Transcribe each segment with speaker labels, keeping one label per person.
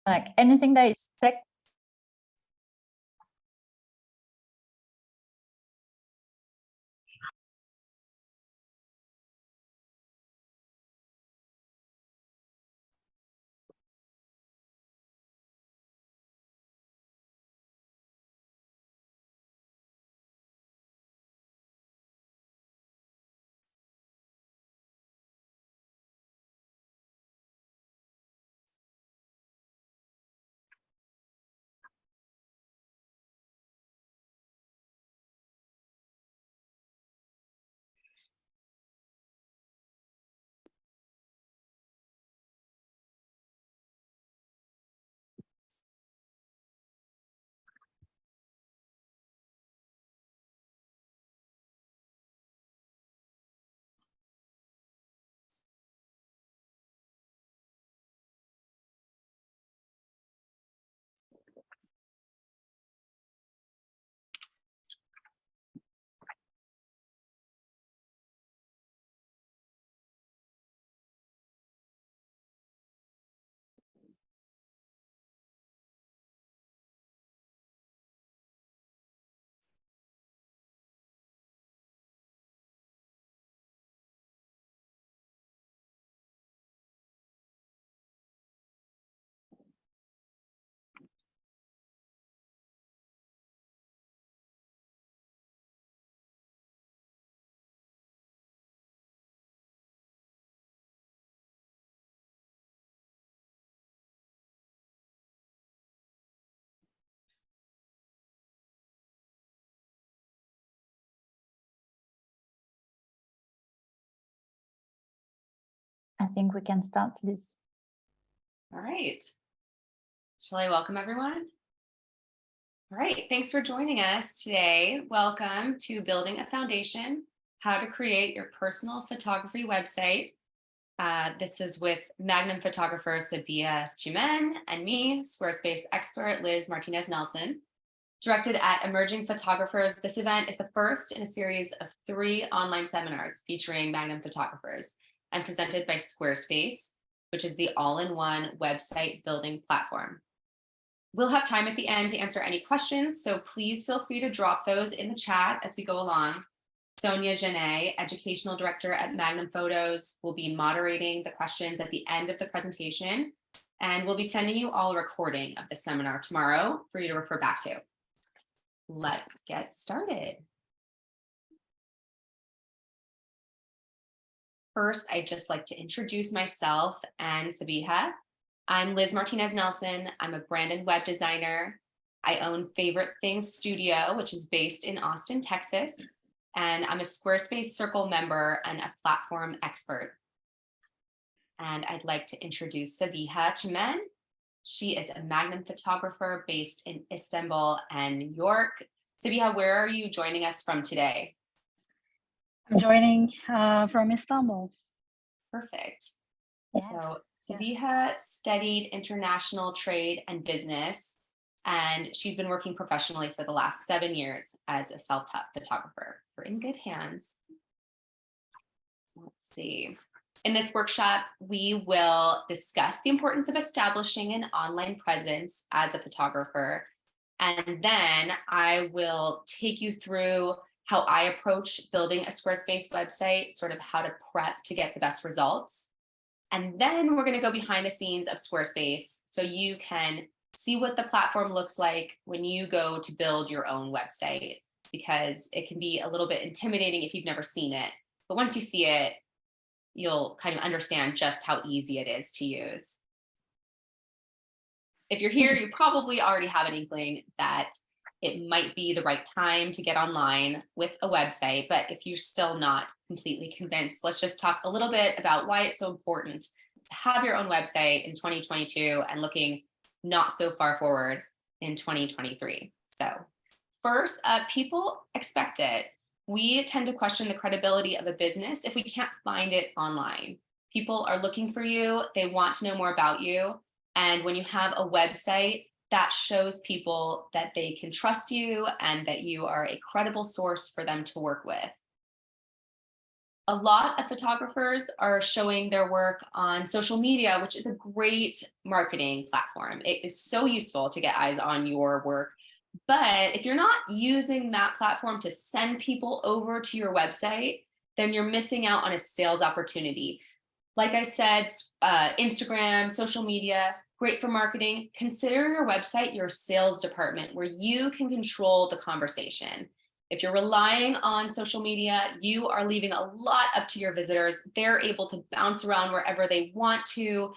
Speaker 1: Like anything that is tech. I think we can start, Liz.
Speaker 2: All right. Shall I welcome everyone? All right, thanks for joining us today. Welcome to Building a Foundation, How to Create Your Personal Photography Website. This is with Magnum photographer Sabiha Çimen and me, Squarespace expert Liz Martinez Nelson. Directed at emerging photographers, this event is the first in a series of 3 online seminars featuring Magnum photographers and presented by Squarespace, which is the all-in-one website building platform. We'll have time at the end to answer any questions, so please feel free to drop those in the chat as we go along. Sonia Genet, Educational Director at Magnum Photos, will be moderating the questions at the end of the presentation, and we'll be sending you all a recording of the seminar tomorrow for you to refer back to. Let's get started. First, I'd just like to introduce myself and Sabiha. I'm Liz Martinez Nelson. I'm a brand and web designer. I own Favorite Things Studio, which is based in Austin, Texas. And I'm a Squarespace Circle member and a platform expert. And I'd like to introduce Sabiha Çimen. She is a Magnum photographer based in Istanbul and New York. Sabiha, where are you joining us from today?
Speaker 1: I'm joining from Istanbul.
Speaker 2: Perfect.
Speaker 1: Yes.
Speaker 2: So Sabiha studied international trade and business, and she's been working professionally for the last 7 years as a self-taught photographer. We're in good hands. Let's see. In this workshop, we will discuss the importance of establishing an online presence as a photographer. And then I will take you through how I approach building a Squarespace website, sort of how to prep to get the best results. And then we're going to go behind the scenes of Squarespace so you can see what the platform looks like when you go to build your own website, because it can be a little bit intimidating if you've never seen it. But once you see it, you'll kind of understand just how easy it is to use. If you're here, you probably already have an inkling that it might be the right time to get online with a website, but if you're still not completely convinced, let's just talk a little bit about why it's so important to have your own website in 2022 and looking not so far forward in 2023. So first, people expect it. We tend to question the credibility of a business if we can't find it online. People are looking for you, they want to know more about you, and when you have a website, that shows people that they can trust you and that you are a credible source for them to work with. a lot of photographers are showing their work on social media, which is a great marketing platform. It is so useful to get eyes on your work. But if you're not using that platform to send people over to your website, then you're missing out on a sales opportunity. Like I said, Instagram, social media, great for marketing. Consider your website your sales department where you can control the conversation. If you're relying on social media, you are leaving a lot up to your visitors. They're able to bounce around wherever they want to,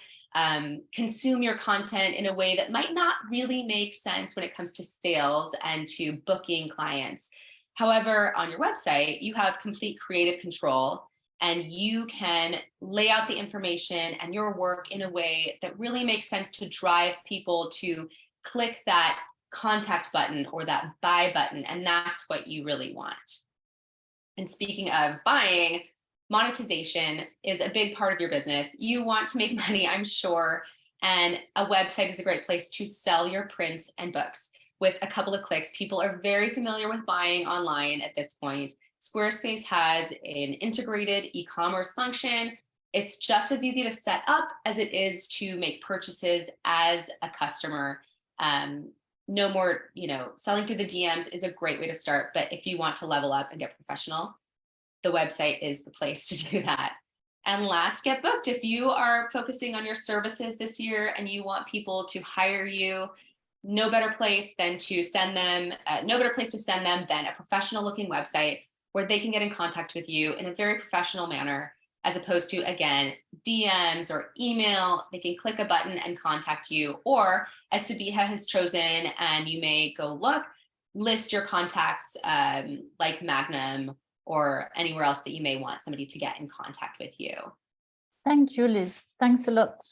Speaker 2: consume your content in a way that might not really make sense when it comes to sales and to booking clients. However, on your website, you have complete creative control and you can lay out the information and your work in a way that really makes sense to drive people to click that contact button or that buy button. And that's what you really want. And speaking of buying, monetization is a big part of your business. You want to make money, I'm sure. And a website is a great place to sell your prints and books. With a couple of clicks, people are very familiar with buying online at this point. Squarespace has an integrated e-commerce function. It's just as easy to set up as it is to make purchases as a customer. No more, selling through the DMs is a great way to start. But if you want to level up and get professional, the website is the place to do that. And last, get booked. If you are focusing on your services this year and you want people to hire you, no better place to send them than a professional looking website where they can get in contact with you in a very professional manner, as opposed to, again, DMs or email. They can click a button and contact you, or as Sabiha has chosen, and you may go look, list your contacts like Magnum or anywhere else that you may want somebody to get in contact with you.
Speaker 1: Thank you, Liz. Thanks a lot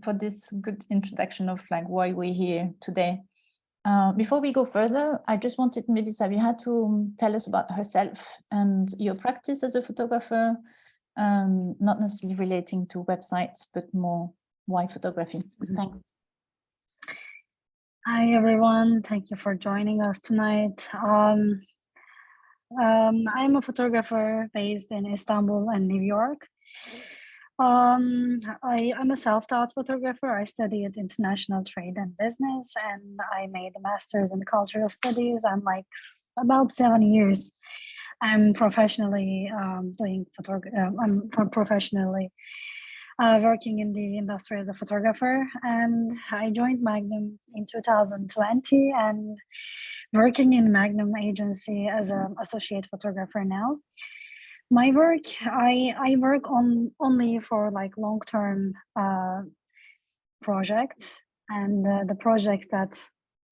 Speaker 1: for this good introduction of why we're here today. Before we go further, I just wanted maybe Sabiha to tell us about herself and your practice as a photographer, not necessarily relating to websites, but more why photography. Thanks.
Speaker 3: Hi, everyone. Thank you for joining us tonight. I'm a photographer based in Istanbul and New York. I'm a self-taught photographer. I studied international trade and business, and I made a master's in cultural studies. I'm about 7 years. I'm professionally doing photography. I'm professionally working in the industry as a photographer, and I joined Magnum in 2020 and working in Magnum agency as an associate photographer now. My work, I work only for long-term projects, and the projects that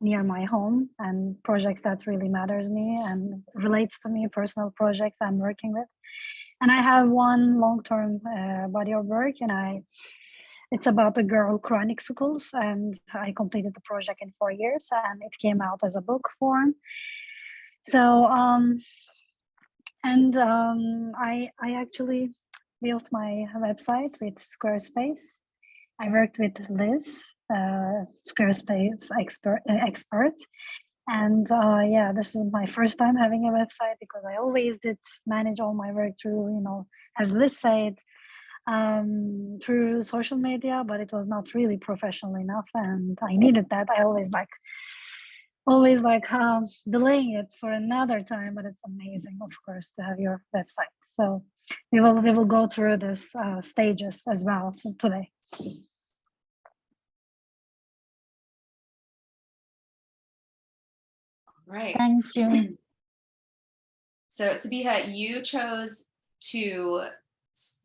Speaker 3: near my home and projects that really matters me and relates to me, personal projects I'm working with. And I have one long-term body of work, and it's about the girl chronicles, and I completed the project in 4 years, and it came out as a book form. So I actually built my website with Squarespace. I worked with Liz, Squarespace expert, and this is my first time having a website, because I always did manage all my work through, as Liz said, through social media, but it was not really professional enough, and I needed that. I always delaying it for another time, but it's amazing, of course, to have your website. So we will go through this stages as well today.
Speaker 2: Right.
Speaker 1: Thank you.
Speaker 2: So Sabiha, you chose to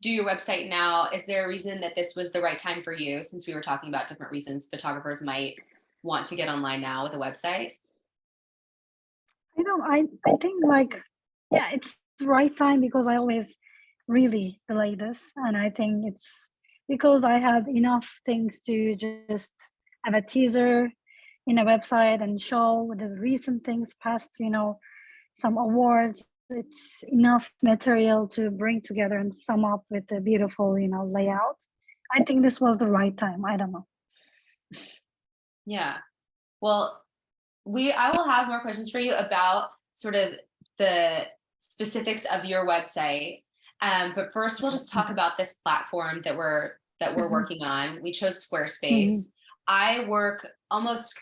Speaker 2: do your website now. Is there a reason that this was the right time for you, since we were talking about different reasons photographers might want to get online now with a website?
Speaker 3: I think it's the right time, because I always really delay this, and I think it's because I had enough things to just have a teaser in a website and show the recent things past, some awards. It's enough material to bring together and sum up with a beautiful, layout. I think this was the right time. I don't know.
Speaker 2: Yeah. Well, I will have more questions for you about sort of the specifics of your website. But first, we'll just talk about this platform that we're working on. We chose Squarespace. I work almost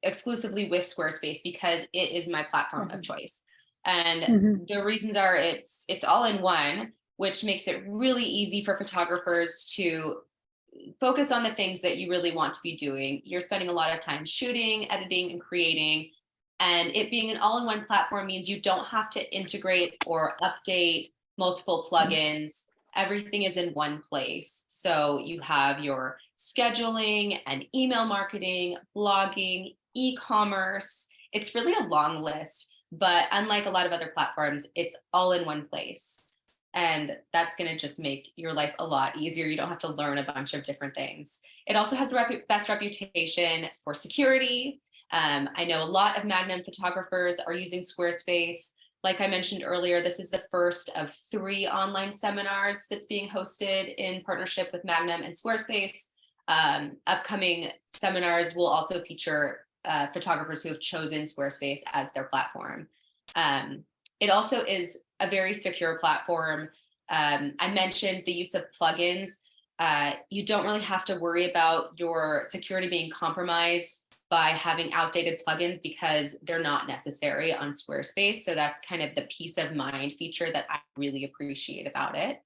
Speaker 2: exclusively with Squarespace because it is my platform of choice. And the reasons are it's all in one, which makes it really easy for photographers to focus on the things that you really want to be doing. You're spending a lot of time shooting, editing, and creating. And it being an all-in-one platform means you don't have to integrate or update multiple plugins. Everything is in one place. So you have your scheduling and email marketing, blogging, e-commerce. It's really a long list, but unlike a lot of other platforms, it's all in one place. And that's going to just make your life a lot easier. You don't have to learn a bunch of different things. It also has the best reputation for security. I know a lot of Magnum photographers are using Squarespace. Like I mentioned earlier, this is the first of 3 online seminars that's being hosted in partnership with Magnum and Squarespace. Upcoming seminars will also feature photographers who have chosen Squarespace as their platform. It also is a very secure platform. I mentioned the use of plugins. You don't really have to worry about your security being compromised by having outdated plugins because they're not necessary on Squarespace. So that's kind of the peace of mind feature that I really appreciate about it.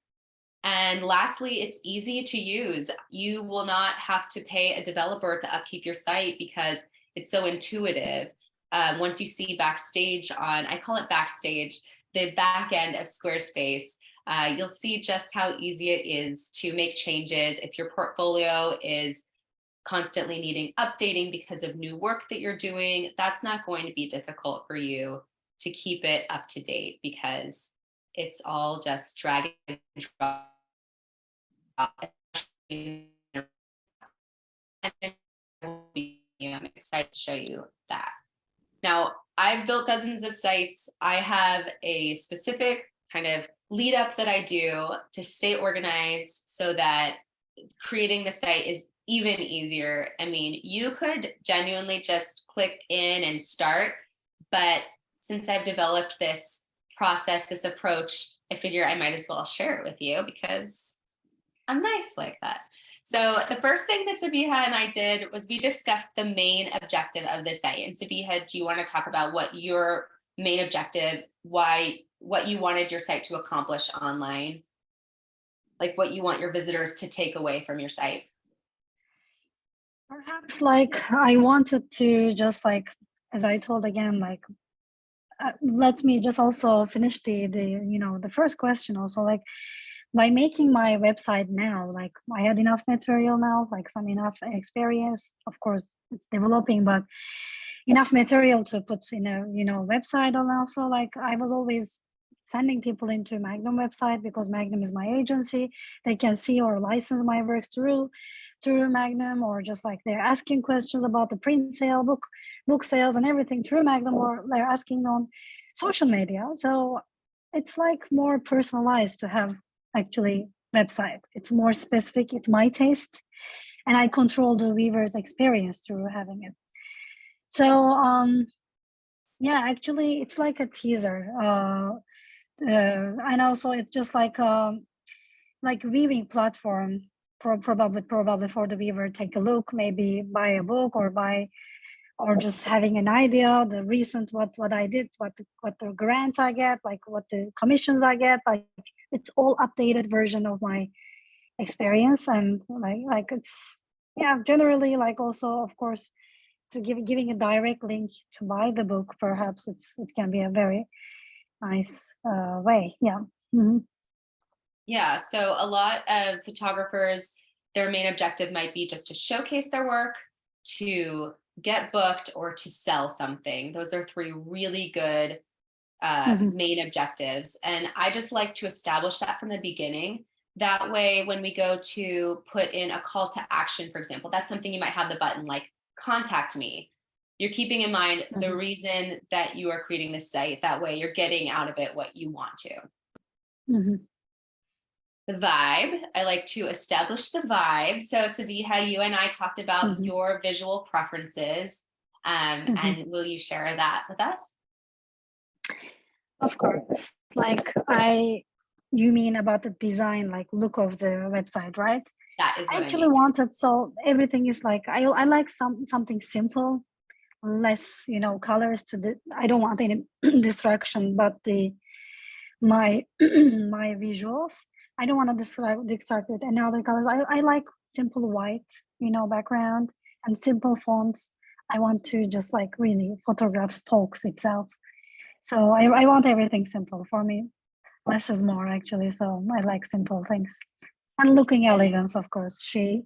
Speaker 2: And lastly, it's easy to use. You will not have to pay a developer to upkeep your site because it's so intuitive. Once you see backstage on, I call it backstage, the back end of Squarespace, you'll see just how easy it is to make changes. If your portfolio is constantly needing updating because of new work that you're doing, that's not going to be difficult for you to keep it up to date because it's all just drag and drop. I'm excited to show you that. Now, I've built dozens of sites. I have a specific kind of lead up that I do to stay organized so that creating the site is even easier. I mean, you could genuinely just click in and start, but since I've developed this process, this approach, I figure I might as well share it with you because I'm nice like that. So the first thing that Sabiha and I did was we discussed the main objective of the site. And Sabiha, do you want to talk about what your main objective, what you wanted your site to accomplish online? Like what you want your visitors to take away from your site?
Speaker 3: Perhaps like I wanted to just like, as I told again, like, let me just also finish the first question also, like by making my website now, like I had enough material now, like some enough experience, of course it's developing, but enough material to put in a website. And also like I was always sending people into Magnum website because Magnum is my agency. They can see or license my works through Magnum, or just like they're asking questions about the print sale, book sales and everything through Magnum, or they're asking on social media. So it's like more personalized to have actually website. It's more specific, it's my taste, and I control the viewer's experience through having it. So yeah, actually it's like a teaser, and also it's just like viewing platform, probably for the viewer, take a look, maybe buy a book or just having an idea, the recent what I did, what the grants I get, like what the commissions I get, like it's all updated version of my experience. And like it's, yeah, generally, like also of course to giving a direct link to buy the book, perhaps it can be a very nice way. Yeah. Mm-hmm.
Speaker 2: Yeah, so a lot of photographers, their main objective might be just to showcase their work, to get booked, or to sell something. Those are 3 really good main objectives. And I just like to establish that from the beginning. That way, when we go to put in a call to action, for example, that's something you might have the button like contact me. You're keeping in mind the reason that you are creating this site. That way you're getting out of it what you want to. The vibe, I like to establish the vibe. So Sabiha, you and I talked about your visual preferences, and will you share that with us?
Speaker 3: Of course. Like I you mean about the design, like look of the website, right?
Speaker 2: That is
Speaker 3: I
Speaker 2: what
Speaker 3: actually
Speaker 2: I mean.
Speaker 3: wanted, so everything is like, I like something simple, less, colors to the, I don't want any distraction, but my my visuals, I don't want to distract with any other colors. I like simple white, background and simple fonts. I want to just like really photograph stocks itself. So I want everything simple for me. Less is more actually. So I like simple things. And looking elegance, of course. She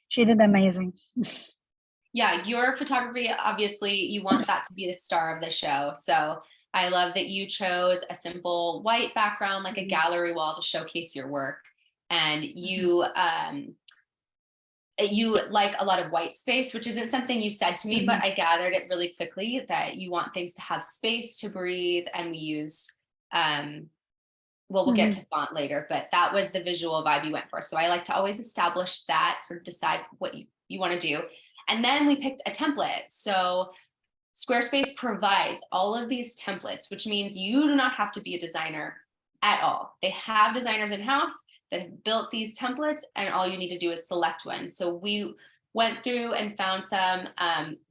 Speaker 3: did amazing.
Speaker 2: Yeah, your photography, obviously, you want that to be the star of the show. So I love that you chose a simple white background, like a gallery wall, to showcase your work. And you like a lot of white space, which isn't something you said to me, but I gathered it really quickly that you want things to have space to breathe. And we used, well, we'll get to font later, but that was the visual vibe you went for. So I like to always establish that, sort of decide what you want to do. And then we picked a template. So Squarespace provides all of these templates, which means you do not have to be a designer at all. They have designers in-house that have built these templates, and all you need to do is select one. So we went through and found some.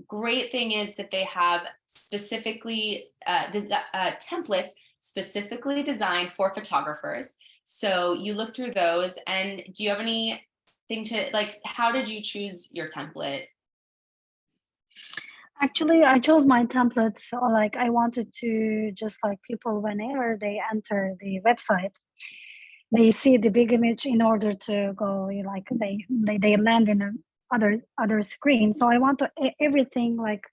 Speaker 2: Great thing is that they have specifically templates specifically designed for photographers. So you look through those, and do you have anything to, like, how did you choose your template?
Speaker 3: Actually, I chose my templates, like I wanted to just like people, whenever they enter the website, they see the big image in order to go, like they land in other screen. So I want to everything like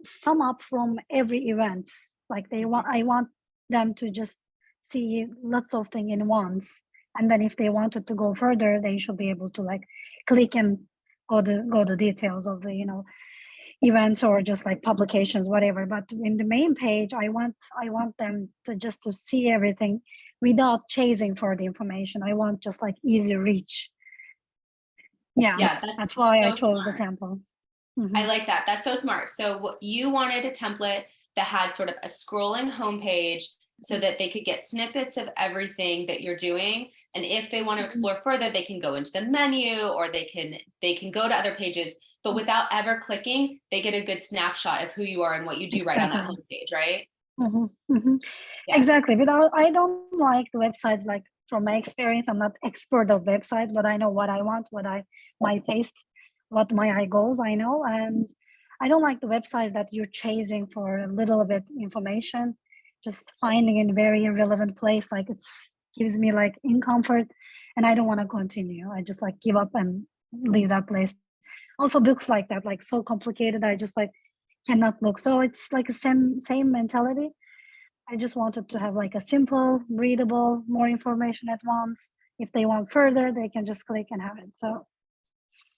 Speaker 3: sum up from every event. Like I want them to just see lots of things in once, and then if they wanted to go further, they should be able to like click and go the details of the events or just like publications, whatever. But in the main page, I want them to just to see everything without chasing for the information. I want just like easy reach. Yeah, that's why I chose the template.
Speaker 2: I like that. That's so smart. So you wanted a template that had sort of a scrolling homepage so that they could get snippets of everything that you're doing. And if they want to explore further, they can go into the menu, or they can go to other pages, but without ever clicking, they get a good snapshot of who you are and what you do right on that homepage, right?
Speaker 3: Yeah. Exactly. But I don't like the websites, like from my experience, I'm not expert of websites, but I know what I want, my taste, what my eye goes, I know. And I don't like the websites that you're chasing for a little bit information, just finding in a very irrelevant place. Like it gives me like discomfort, and I don't want to continue. I just like give up and leave that place. Also books like that, like so complicated, I just like cannot look. So it's like a same mentality. I just wanted to have like a simple, readable, more information at once. If they want further, they can just click and have it. So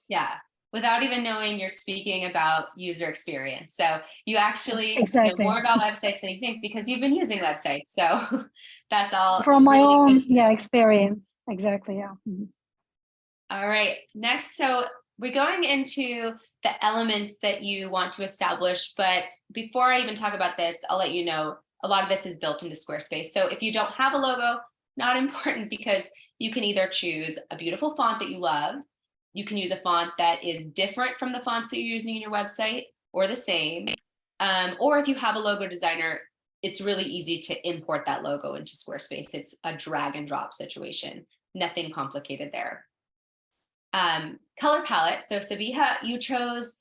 Speaker 2: yeah, without even knowing, you're speaking about user experience. So you actually know more about websites than you think, because you've been using websites. So that's all
Speaker 3: from my own experience. Exactly. Yeah.
Speaker 2: All right. Next, so we're going into the elements that you want to establish. But before I even talk about this, I'll let you know a lot of this is built into Squarespace. So if you don't have a logo, not important, because you can either choose a beautiful font that you love. You can use a font that is different from the fonts that you're using in your website, or the same. Or if you have a logo designer, it's really easy to import that logo into Squarespace. It's a drag and drop situation. Nothing complicated there. Color palette. So Sabiha, you chose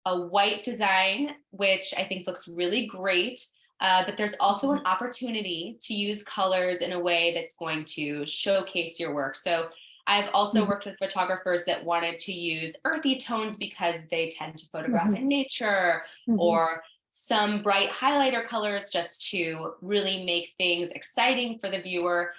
Speaker 2: a white design, which I think looks really great. But there's also an opportunity to use colors in a way that's going to showcase your work. So I've also worked with photographers that wanted to use earthy tones because they tend to photograph in nature, or some bright highlighter colors just to really make things exciting for the viewer.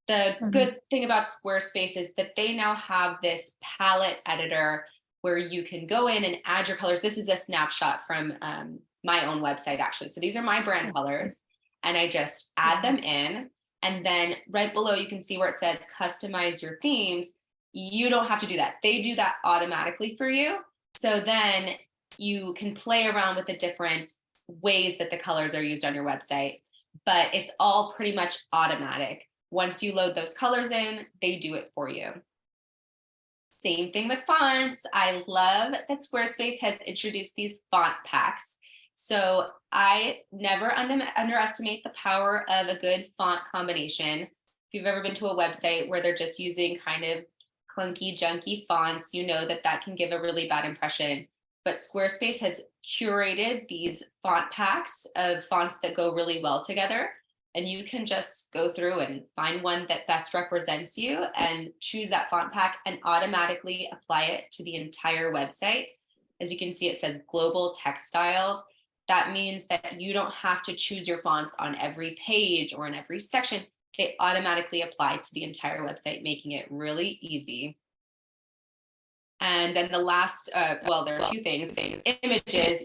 Speaker 2: The good thing about Squarespace is that they now have this palette editor where you can go in and add your colors. This is a snapshot from my own website, actually. So these are my brand colors, and I just add them in. And then right below, you can see where it says customize your themes. You don't have to do that. They do that automatically for you. So then you can play around with the different ways that the colors are used on your website. but it's all pretty much automatic. Once you load those colors in, they do it for you. Same thing with fonts. I love that Squarespace has introduced these font packs. So I never underestimate the power of a good font combination. If you've ever been to a website where they're just using kind of clunky, junky fonts, you know that that can give a really bad impression. But Squarespace has curated these font packs of fonts that go really well together. And you can just go through and find one that best represents you and choose that font pack and automatically apply it to the entire website. As you can see, it says global text styles. That means that you don't have to choose your fonts on every page or in every section. They automatically apply to the entire website, making it really easy. And then the last, well, there are two things, images.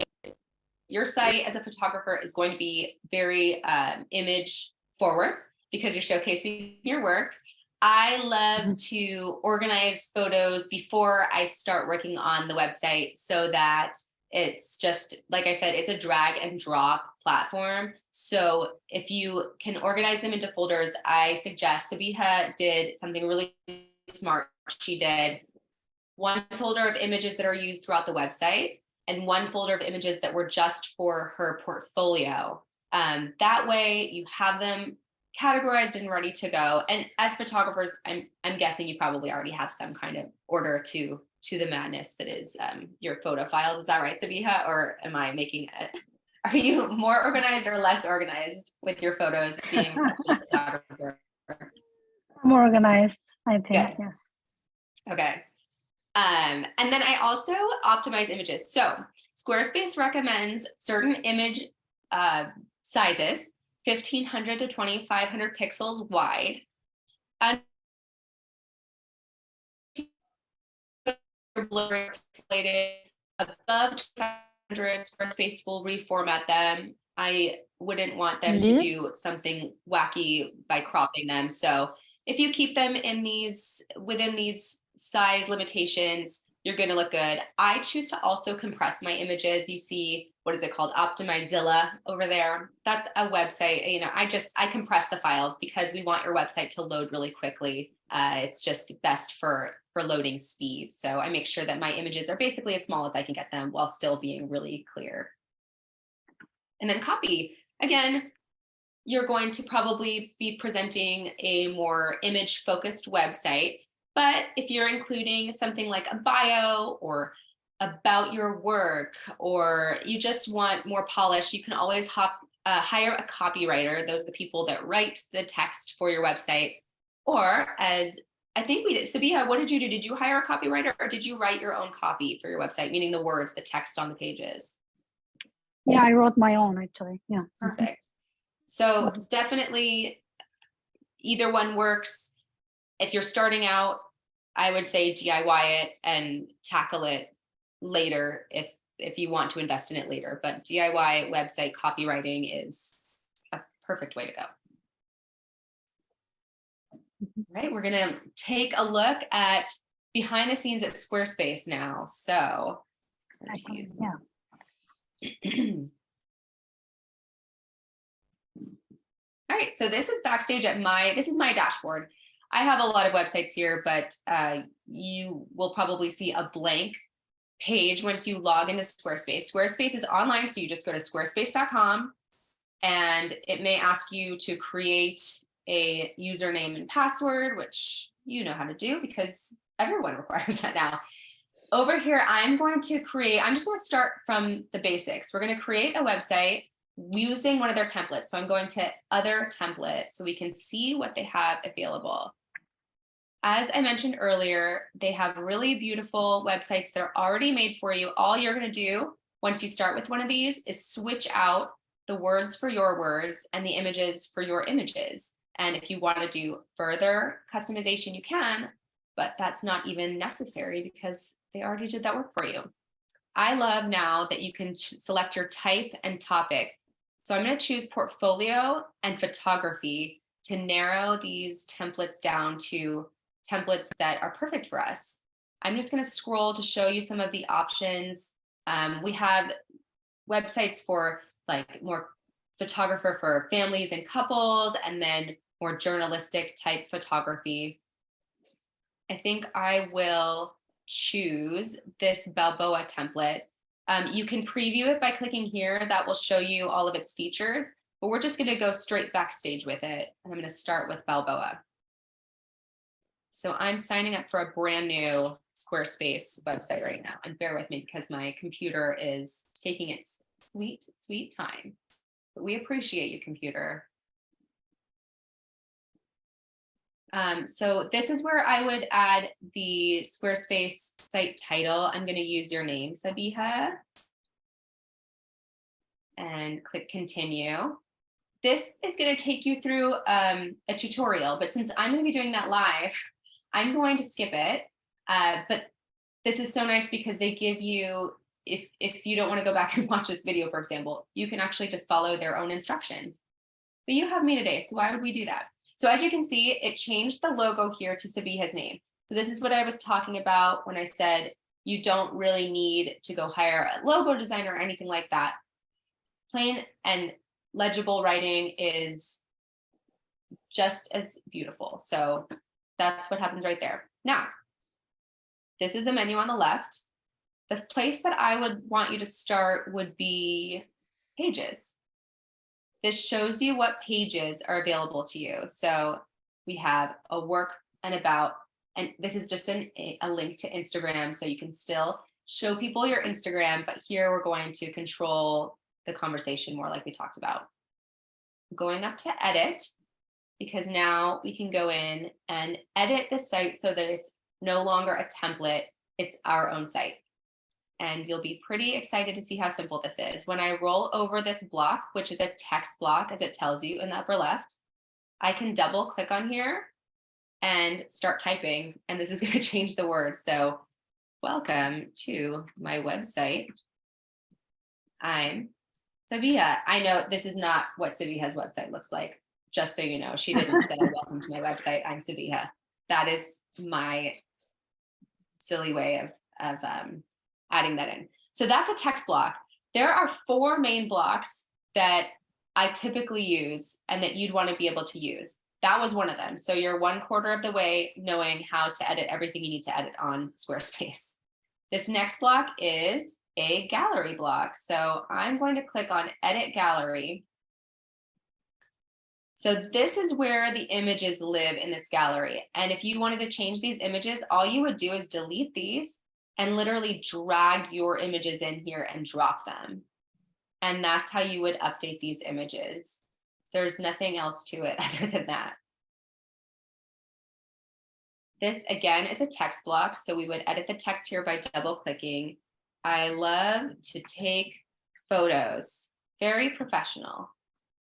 Speaker 2: Your site as a photographer is going to be very image forward because you're showcasing your work. I love to organize photos before I start working on the website so that it's just, like I said, it's a drag and drop platform. So if you can organize them into folders, I suggest Sabiha did something really smart. She did one folder of images that are used throughout the website and one folder of images that were just for her portfolio. That way you have them categorized and ready to go. And as photographers, I'm guessing you probably already have some kind of order to the madness that is your photo files. Is that right, Sabiha? Or am I making it? Are you more organized or less organized with your photos being a photographer?
Speaker 3: More organized, I think.
Speaker 2: Good.
Speaker 3: Yes.
Speaker 2: Okay. And then I also optimize images. So Squarespace recommends certain image sizes, 1,500 to 2,500 pixels wide. And blurry pixelated above 200, Squarespace will reformat them. I wouldn't want them to do something wacky by cropping them. So if you keep them in within these size limitations, you're going to look good. I choose to also compress my images. You see, what is it called? Optimizilla over there. That's a website. You know, I compress the files because we want your website to load really quickly. It's just best for loading speed. So I make sure that my images are basically as small as I can get them while still being really clear. And then copy. Again, you're going to probably be presenting a more image focused website. But if you're including something like a bio or about your work, or you just want more polish, you can always hire a copywriter. Those are the people that write the text for your website. Or as I think we did, Sabiha, what did you do? Did you hire a copywriter or did you write your own copy for your website, meaning the words, the text on the pages?
Speaker 3: Yeah, I wrote my own actually. Yeah.
Speaker 2: Perfect. So definitely either one works. If you're starting out, I would say DIY it and tackle it later if you want to invest in it later. But DIY website copywriting is a perfect way to go. All right, we're going to take a look at behind the scenes at Squarespace now. So
Speaker 3: Exactly. Yeah.
Speaker 2: All right, so this is backstage at this is my dashboard. I have a lot of websites here, but you will probably see a blank page once you log into Squarespace. Squarespace is online, so you just go to squarespace.com and it may ask you to create a username and password, which you know how to do because everyone requires that now. Over here, I'm just going to start from the basics. We're going to create a website using one of their templates. So I'm going to other templates so we can see what they have available. As I mentioned earlier, they have really beautiful websites that are already made for you. All you're going to do once you start with one of these is switch out the words for your words and the images for your images. And if you want to do further customization, you can, but that's not even necessary because they already did that work for you. I love now that you can select your type and topic. So I'm going to choose portfolio and photography to narrow these templates down to templates that are perfect for us. I'm just going to scroll to show you some of the options. We have websites for like more photographer for families and couples, and then more journalistic type photography. I think I will choose this Balboa template. You can preview it by clicking here. That will show you all of its features, but we're just going to go straight backstage with it. And I'm going to start with Balboa. So I'm signing up for a brand new Squarespace website right now. And bear with me because my computer is taking its sweet, sweet time. But we appreciate you, computer. So this is where I would add the Squarespace site title. I'm going to use your name, Sabiha, and click continue. This is going to take you through a tutorial, but since I'm going to be doing that live, I'm going to skip it. But this is so nice because they give you, if you don't want to go back and watch this video, for example, you can actually just follow their own instructions. But you have me today, so why would we do that? So as you can see, it changed the logo here to Sabiha's name. So this is what I was talking about when I said you don't really need to go hire a logo designer or anything like that. Plain and legible writing is just as beautiful. So that's what happens right there. Now, this is the menu on the left. The place that I would want you to start would be pages. This shows you what pages are available to you. So we have a work and about, and this is just a link to Instagram. So you can still show people your Instagram, but here we're going to control the conversation more like we talked about. Going up to edit, because now we can go in and edit the site so that it's no longer a template, it's our own site. And you'll be pretty excited to see how simple this is. When I roll over this block, which is a text block, as it tells you in the upper left, I can double click on here and start typing, and this is going to change the words. So welcome to my website. I'm Sabiha. I know this is not what Sabiha's website looks like, just so you know. She didn't say, welcome to my website, I'm Sabiha. That is my silly way of adding that in. So that's a text block. There are 4 main blocks that I typically use and that you'd want to be able to use. That was one of them. So you're 1/4 of the way knowing how to edit everything you need to edit on Squarespace. This next block is a gallery block. So I'm going to click on Edit Gallery. So this is where the images live in this gallery. And if you wanted to change these images, all you would do is delete these and literally drag your images in here and drop them. And that's how you would update these images. There's nothing else to it other than that. This again is a text block. So we would edit the text here by double clicking. I love to take photos. Very professional.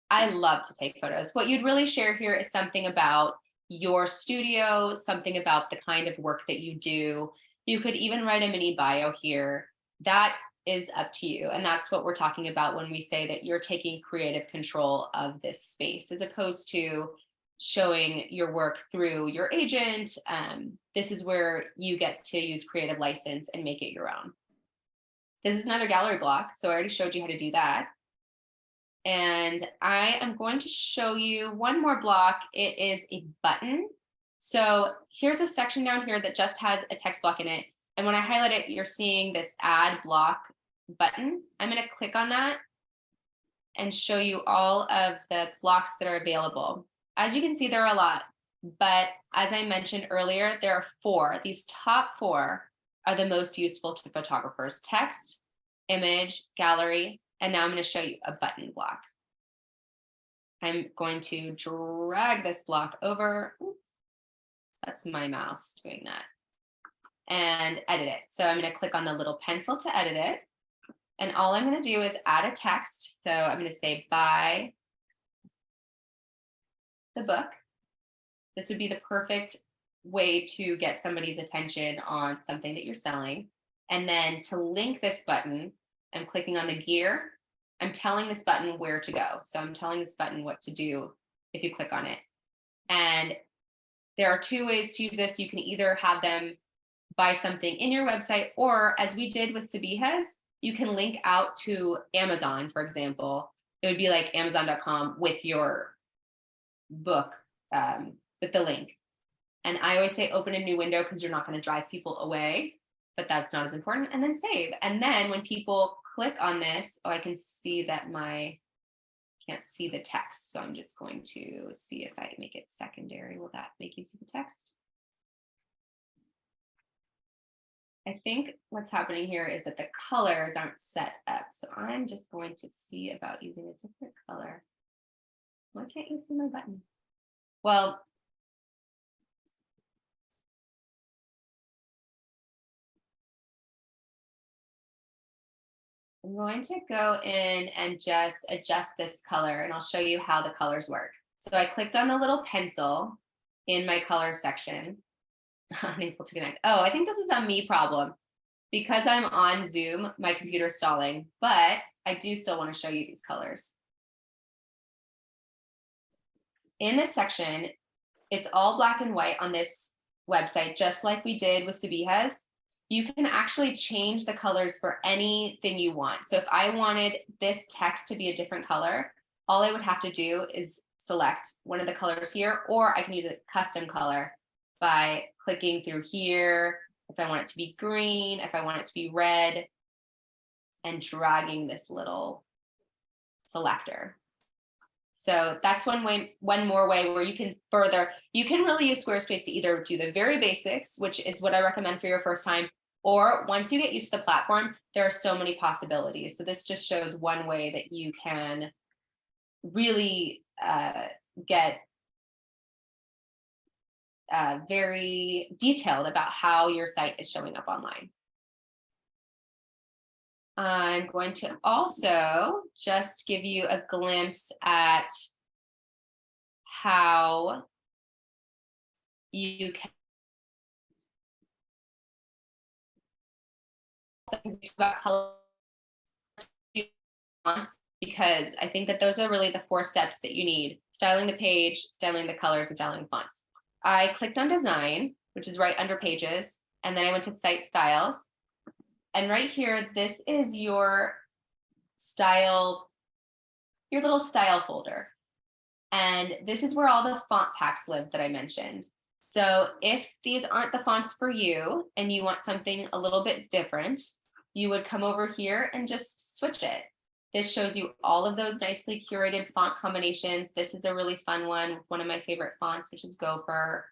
Speaker 2: I love to take photos. What you'd really share here is something about your studio, something about the kind of work that you do. You could even write a mini bio here. That is up to you. And that's what we're talking about when we say that you're taking creative control of this space, as opposed to showing your work through your agent. This is where you get to use creative license and make it your own. This is another gallery block. So I already showed you how to do that. And I am going to show you one more block. It is a button. So here's a section down here that just has a text block in it. And when I highlight it, you're seeing this add block button. I'm going to click on that and show you all of the blocks that are available. As you can see, there are a lot, but as I mentioned earlier, there are 4. These top 4 are the most useful to photographers: text, image, gallery, and now I'm going to show you a button block. I'm going to drag this block over. Oops, that's my mouse doing that. And edit it. So I'm going to click on the little pencil to edit it. And all I'm going to do is add a text. So I'm going to say buy the book. This would be the perfect way to get somebody's attention on something that you're selling. And then to link this button, I'm clicking on the gear. I'm telling this button where to go. So I'm telling this button what to do if you click on it. And there are 2 ways to use this. You can either have them buy something in your website, or as we did with Sabiha's, you can link out to Amazon, for example. it would be like Amazon.com with your book, with the link. And I always say open a new window because you're not going to drive people away, but that's not as important. And then save. And then when people click on this, I can see that can't see the text. So I'm just going to see if I make it secondary. Will that make you see the text? I think what's happening here is that the colors aren't set up. So I'm just going to see about using a different color. Why can't you see my button? Well, I'm going to go in and just adjust this color, and I'll show you how the colors work. So I clicked on the little pencil in my color section. Unable to connect. Oh, I think this is a me problem. Because I'm on Zoom, my computer's stalling, but I do still want to show you these colors. In this section, it's all black and white on this website, just like we did with Sabiha's. You can actually change the colors for anything you want. So if I wanted this text to be a different color, all I would have to do is select one of the colors here, or I can use a custom color by clicking through here. If I want it to be green, if I want it to be red, and dragging this little selector. So that's one more way where you can really use Squarespace to either do the very basics, which is what I recommend for your first time, or once you get used to the platform, there are so many possibilities. So this just shows one way that you can really get very detailed about how your site is showing up online. I'm going to also just give you a glimpse at how you can about color fonts, because I think that those are really the 4 steps that you need: styling the page, styling the colors, and styling fonts. I clicked on design, which is right under pages, and then I went to site styles. And right here, this is your style, your little style folder. And this is where all the font packs live that I mentioned. So if these aren't the fonts for you and you want something a little bit different, you would come over here and just switch it. This shows you all of those nicely curated font combinations. This is a really fun one, one of my favorite fonts, which is Gopher.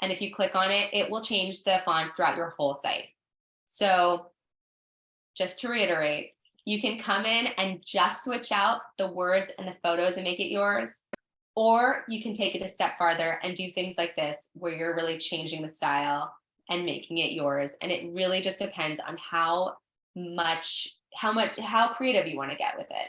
Speaker 2: And if you click on it, it will change the font throughout your whole site. So just to reiterate, you can come in and just switch out the words and the photos and make it yours. Or you can take it a step farther and do things like this, where you're really changing the style and making it yours. And it really just depends on how creative you want to get with it.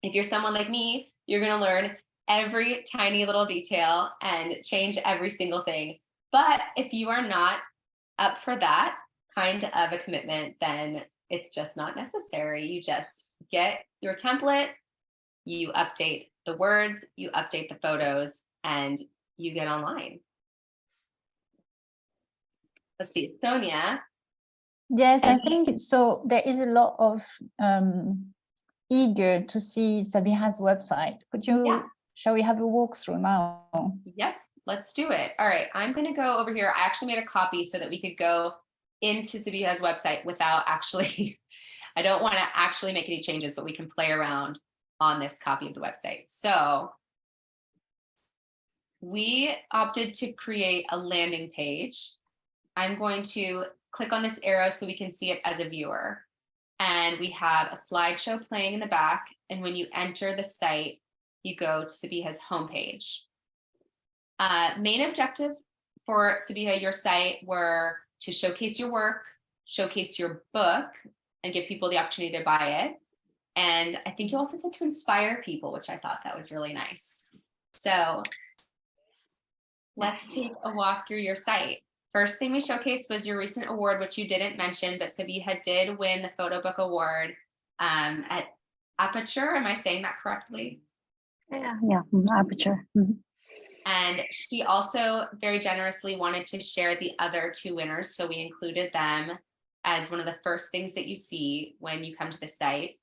Speaker 2: If you're someone like me, you're going to learn every tiny little detail and change every single thing. But if you are not up for that kind of a commitment, then it's just not necessary. You just get your template, you update the words, you update the photos, and you get online. Let's see, Sonia.
Speaker 1: Yes, I think so. There is a lot of eager to see Sabiha's website. Shall we have a walkthrough now?
Speaker 2: Yes, let's do it. All right, I'm going to go over here. I actually made a copy so that we could go into Sabiha's website without actually, I don't want to actually make any changes, but we can play around on this copy of the website. So we opted to create a landing page. I'm going to click on this arrow so we can see it as a viewer. And we have a slideshow playing in the back. And when you enter the site, you go to Sabiha's homepage. Main objective for Sabiha, your site, were to showcase your work, showcase your book, and give people the opportunity to buy it. And I think you also said to inspire people, which I thought that was really nice. So let's take a walk through your site. First thing we showcased was your recent award, which you didn't mention, but Sabiha did win the photo book award at Aperture. Am I saying that correctly?
Speaker 3: Yeah, Aperture. Mm-hmm.
Speaker 2: And she also very generously wanted to share the other 2 winners. So we included them as one of the first things that you see when you come to the site.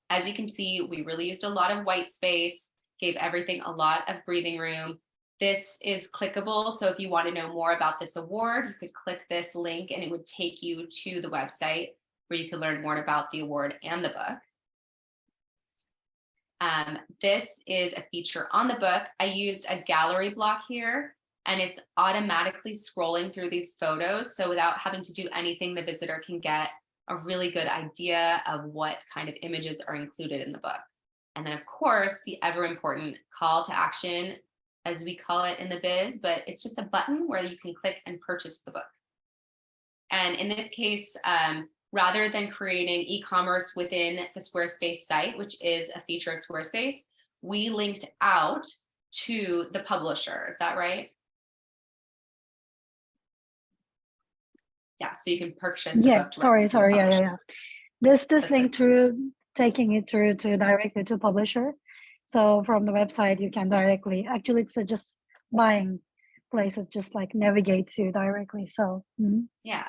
Speaker 2: As you can see, we really used a lot of white space, gave everything a lot of breathing room. This is clickable. So if you want to know more about this award, you could click this link and it would take you to the website where you can learn more about the award and the book. This is a feature on the book. I used a gallery block here, and it's automatically scrolling through these photos. So without having to do anything, the visitor can get a really good idea of what kind of images are included in the book. And then of course, the ever important call to action, as we call it in the biz, but it's just a button where you can click and purchase the book. And in this case, rather than creating e-commerce within the Squarespace site, which is a feature of Squarespace, we linked out to the publisher. Is that right? Yeah, so you can purchase the book.
Speaker 3: Sorry. Yeah. This link through, taking it through to directly to publisher. So from the website, you can directly, actually it's just buying place, it just like navigates you directly. So
Speaker 2: yeah.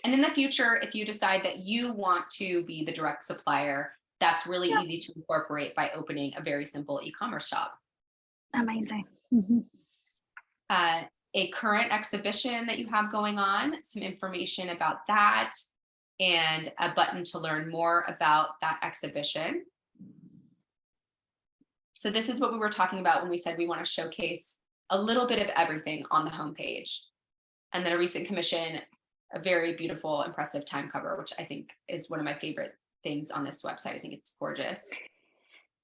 Speaker 2: And in the future, if you decide that you want to be the direct supplier, that's really easy to incorporate by opening a very simple e-commerce shop.
Speaker 3: Amazing.
Speaker 2: A current exhibition that you have going on, some information about that, and a button to learn more about that exhibition. So this is what we were talking about when we said we want to showcase a little bit of everything on the homepage. And then a recent commission, a very beautiful, impressive time cover, which I think is one of my favorite things on this website. I think it's gorgeous.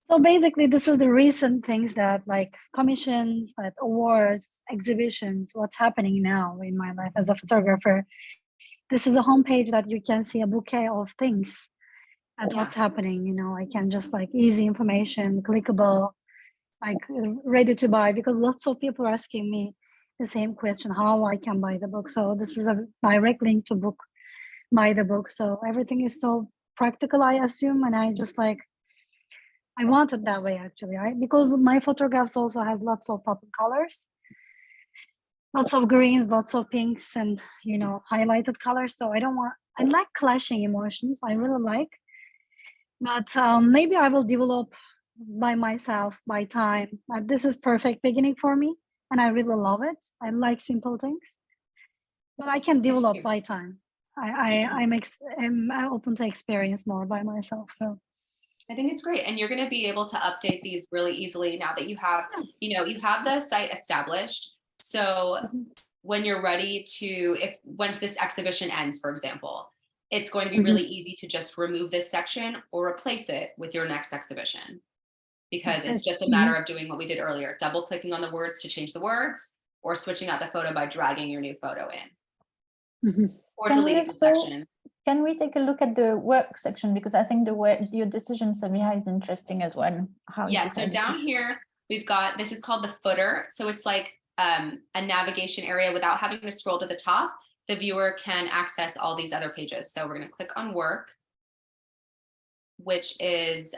Speaker 3: So basically, this is the recent things that like commissions, like awards, exhibitions, what's happening now in my life as a photographer. This is a homepage that you can see a bouquet of things and what's happening. You know, I can just like easy information, clickable, like ready to buy, because lots of people are asking me the same question, how I can buy the book. So this is a direct link to buy the book. So everything is so practical, I assume, and I just like, I want it that way actually, right? Because my photographs also has lots of pop colors, lots of greens, lots of pinks, and you know, highlighted colors. So I like clashing emotions. I really like, but maybe I will develop by myself by time. This is perfect beginning for me, and I really love it. I like simple things, but I can develop by time. I'm open to experience more by myself. So
Speaker 2: I think it's great. And you're going to be able to update these really easily now that you have, you have the site established. So when you're ready to, once this exhibition ends, for example, it's going to be really easy to just remove this section or replace it with your next exhibition, because it's just a matter of doing what we did earlier, double clicking on the words to change the words, or switching out the photo by dragging your new photo in, or deleting the section.
Speaker 1: Can we take a look at the work section? Because I think your decision, Sabiha, is interesting as well.
Speaker 2: So down here, we've got, this is called the footer. So it's like a navigation area without having to scroll to the top. The viewer can access all these other pages. So we're going to click on work, which is,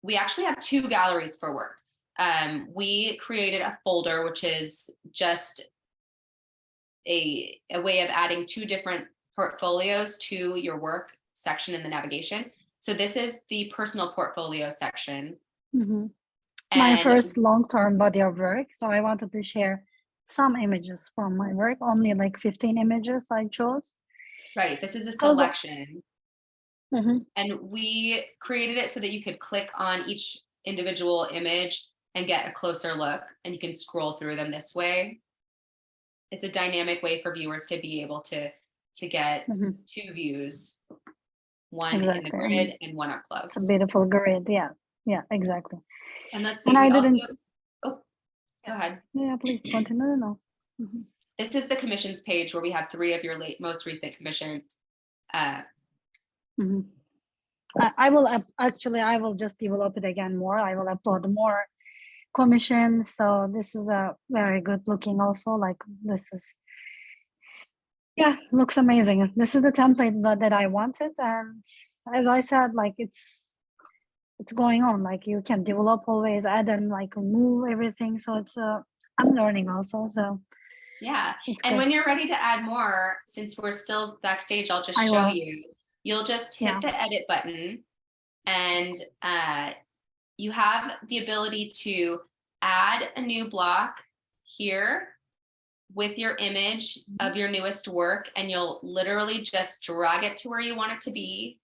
Speaker 2: we actually have two galleries for work. We created a folder, which is just a way of adding two different portfolios to your work section in the navigation. So this is the personal portfolio section.
Speaker 3: My first long-term body of work. So I wanted to share some images from my work, only like 15 images I chose.
Speaker 2: Right, this is a selection. And we created it so that you could click on each individual image and get a closer look, and you can scroll through them this way. It's a dynamic way for viewers to be able to get two views, one in the grid and one up close.
Speaker 3: It's a beautiful grid, yeah, exactly.
Speaker 2: And let's see, go ahead.
Speaker 3: Yeah, please continue. No.
Speaker 2: This is the commissions page where we have 3 of your most recent commissions.
Speaker 3: I will just develop it again more. I will upload more commissions. So this is a very good looking also, like this is, looks amazing. This is the template that I wanted. And as I said, like it's going on, like you can develop always, add and like remove everything. So it's, I'm learning also. So
Speaker 2: and when you're ready to add more, since we're still backstage, I'll just show you. You'll just hit the edit button and you have the ability to add a new block here with your image of your newest work, and you'll literally just drag it to where you want it to be.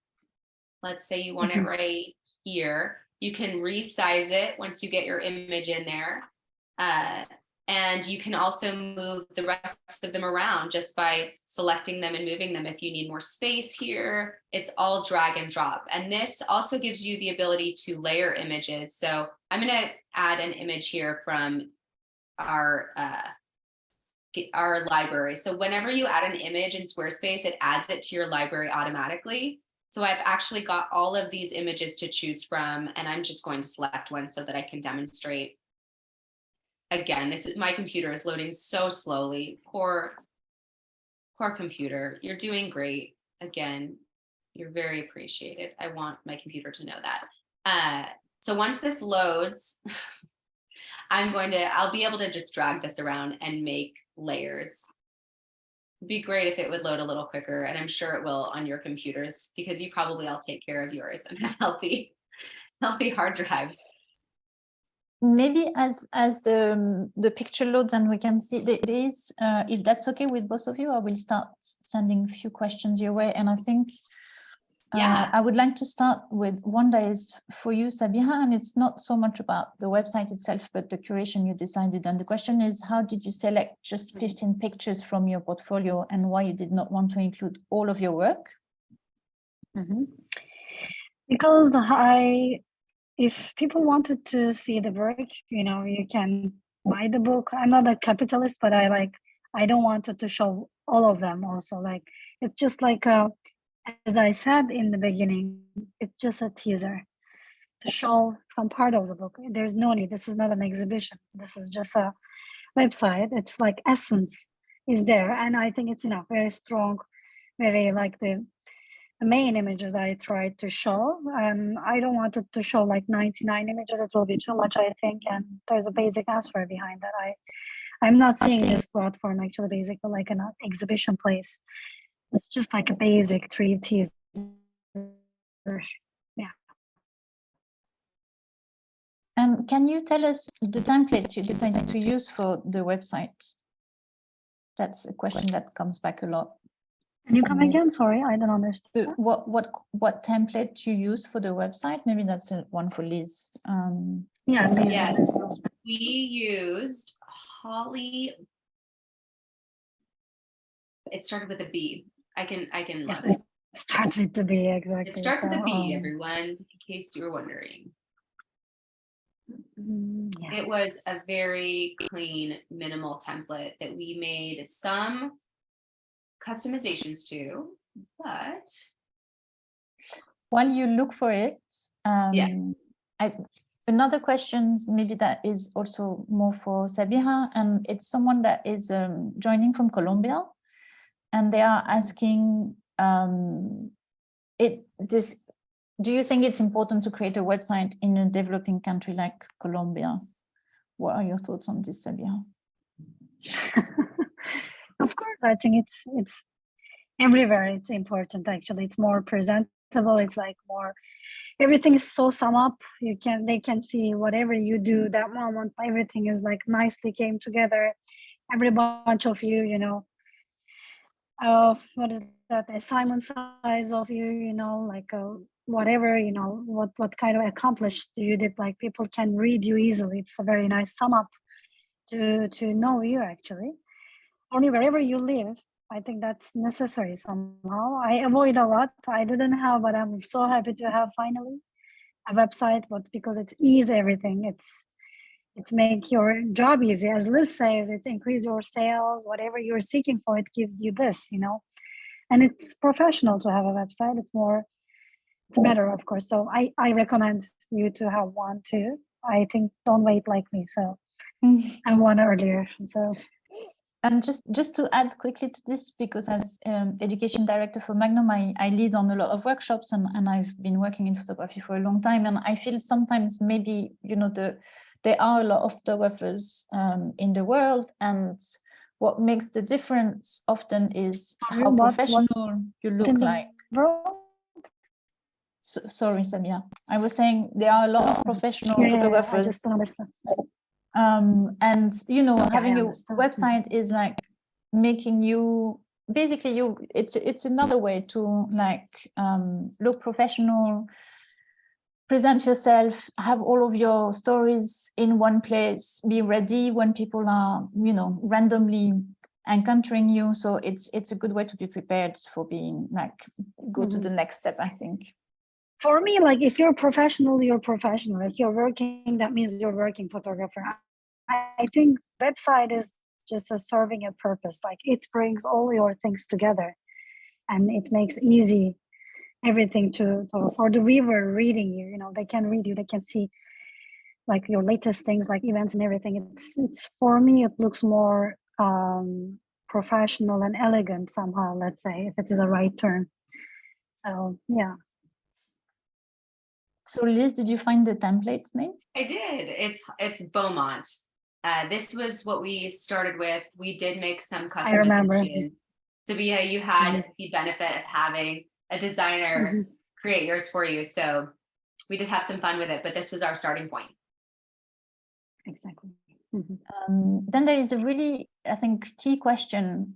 Speaker 2: Let's say you want it right here. You can resize it once you get your image in there. And you can also move the rest of them around just by selecting them and moving them. If you need more space here, it's all drag and drop. And this also gives you the ability to layer images. So I'm going to add an image here from our library. So whenever you add an image in Squarespace, it adds it to your library automatically. So I've actually got all of these images to choose from, and I'm just going to select one so that I can demonstrate. Again, my computer is loading so slowly. Poor computer. You're doing great. Again, you're very appreciated. I want my computer to know that. So once this loads, I'll be able to just drag this around and make layers. It'd be great if it would load a little quicker, and I'm sure it will on your computers, because you probably all take care of yours and have healthy hard drives.
Speaker 1: Maybe as the picture loads and we can see it is, if that's okay with both of you, I will start sending a few questions your way. And I think I would like to start with one that is for you, Sabiha, and it's not so much about the website itself, but the curation you decided. And the question is, how did you select just 15 pictures from your portfolio, and why you did not want to include all of your work?
Speaker 3: Because if people wanted to see the work, you can buy the book. I'm not a capitalist, but I don't want to show all of them also. Like, it's just like, as I said in the beginning, it's just a teaser to show some part of the book. There's no need. This is not an exhibition. This is just a website. It's like essence is there. And I think it's very strong, very like the main images I tried to show. I don't want it to show like 99 images. It will be too much, I think. And there's a basic answer behind that. I'm not seeing this platform actually basically like an exhibition place. It's just like a basic 3 teaser. Yeah.
Speaker 1: And can you tell us the templates you decided to use for the website? That's a question that comes back a lot.
Speaker 3: Can you come again? Sorry, I don't understand.
Speaker 1: What template you use for the website? Maybe that's one for Liz.
Speaker 3: Yeah, Liz.
Speaker 2: Yes, we used Holly. It started with a B. I can.
Speaker 3: Yes, it starts with the B, exactly.
Speaker 2: It starts with a B, everyone, in case you were wondering.
Speaker 3: Yeah.
Speaker 2: It was a very clean, minimal template that we made some customizations to, but
Speaker 1: while you look for it, another question maybe that is also more for Sabiha, and it's someone that is joining from Colombia, and they are asking, do you think it's important to create a website in a developing country like Colombia? What are your thoughts on this, Sabiha?
Speaker 3: Of course, I think it's everywhere. It's important. Actually, it's more presentable. It's like more. Everything is so sum up. They can see whatever you do that moment. Everything is like nicely came together. Every bunch of you, what is that assignment size of you, like whatever, what kind of accomplished you did. Like people can read you easily. It's a very nice sum up to know you actually. Only wherever you live, I think that's necessary somehow. I avoid a lot. I didn't have, but I'm so happy to have finally a website. But because it eases everything, it's make your job easy. As Liz says, it increase your sales. Whatever you're seeking for, it gives you this, And it's professional to have a website. It's better, of course. So I recommend you to have one too. I think don't wait like me. So I one earlier. So.
Speaker 1: And just to add quickly to this, because as education director for Magnum, I lead on a lot of workshops, and I've been working in photography for a long time. And I feel sometimes maybe, there are a lot of photographers in the world, and what makes the difference often is how professional you look like. Sorry, Sabiha. I was saying there are a lot of professional
Speaker 3: I
Speaker 1: photographers.
Speaker 3: just don't understand.
Speaker 1: And you know, having a
Speaker 3: understand.
Speaker 1: website is like making you basically it's another way to like look professional, present yourself, have all of your stories in one place, be ready when people are, you know, randomly encountering you. So it's a good way to be prepared for being like go to the next step, I think.
Speaker 3: For me, like if you're professional, you're professional. If you're working, that means you're working photographer. I think website is just serving a purpose. Like it brings all your things together, and it makes easy everything to for the viewer reading you. You know, they can read you. They can see like your latest things, like events and everything. It's for me, it looks more professional and elegant somehow. Let's say, if it is the right term. So yeah.
Speaker 1: So Liz, did you find the template's name?
Speaker 2: I did. It's Beaumont. This was what we started with. We did make some
Speaker 3: I remember.
Speaker 2: customizations. Sabiha, you had the benefit of having a designer create yours for you. So we did have some fun with it, but this was our starting point.
Speaker 3: Exactly.
Speaker 1: Then there is a really, I think, key question.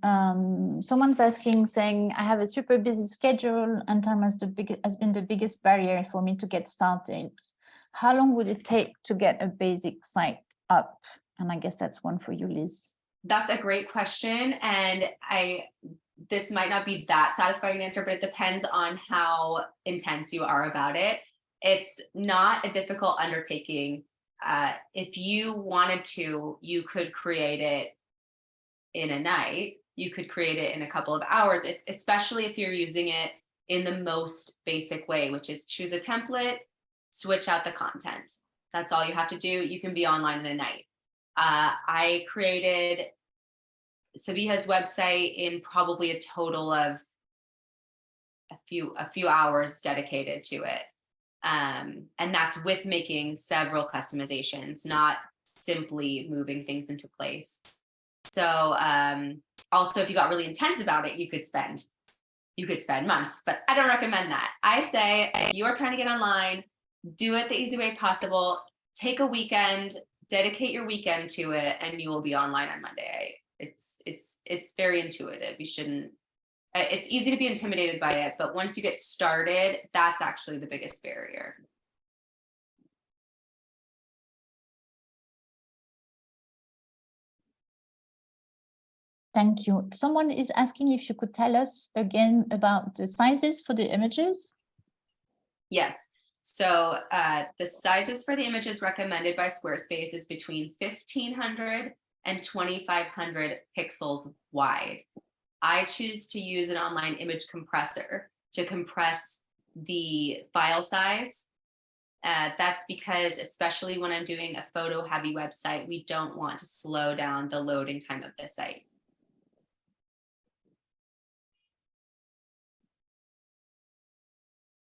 Speaker 1: Someone's asking, saying, I have a super busy schedule and time has been the biggest barrier for me to get started. How long would it take to get a basic site up? And I guess that's one for you, Liz.
Speaker 2: That's a great question. And this might not be that satisfying answer, but it depends on how intense you are about it. It's not a difficult undertaking. If you wanted to, you could create it in a night. You could create it in a couple of hours, especially if you're using it in the most basic way, which is choose a template, switch out the content. That's all you have to do. You can be online in a night. I created Sabiha's website in probably a total of a few hours dedicated to it. And that's with making several customizations, not simply moving things into place. So also, if you got really intense about it, you could spend months, but I don't recommend that. I say if you are trying to get online, do it the easy way possible. Take a weekend, dedicate your weekend to it, and you will be online on Monday. It's very intuitive. You shouldn't. It's easy to be intimidated by it, but once you get started, that's actually the biggest barrier.
Speaker 1: Thank you. Someone is asking if you could tell us again about the sizes for the images.
Speaker 2: Yes. So the sizes for the images recommended by Squarespace is between 1,500 and 2,500 pixels wide. I choose to use an online image compressor to compress the file size. That's because, especially when I'm doing a photo heavy website, we don't want to slow down the loading time of the site.